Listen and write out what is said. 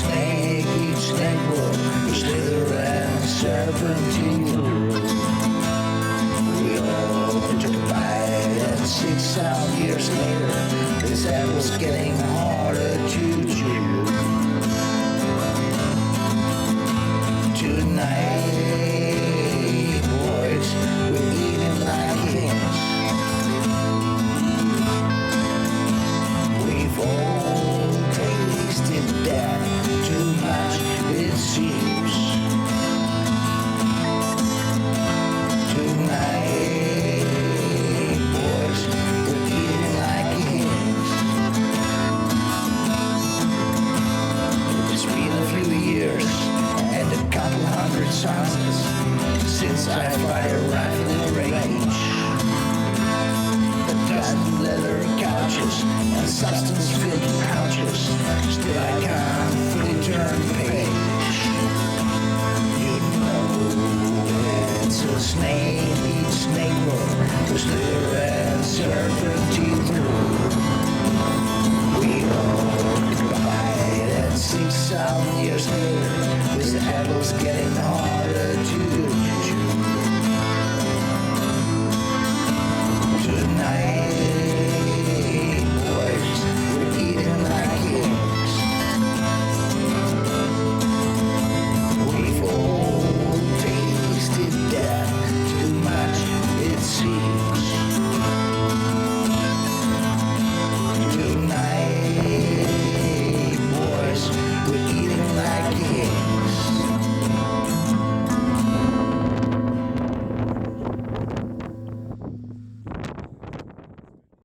snake eats snake wood, slither and serpentine. We all took a bite, and 6,000 years later, this apple's getting harder to chew. Tonight, boys, we're eating like kings. We've all tasted death too much, it seems. Tonight, boys, we're eating like kings. It's been a few years and a couple hundred suns since I fired a rifle in range. A dozen leather couches and substance-filled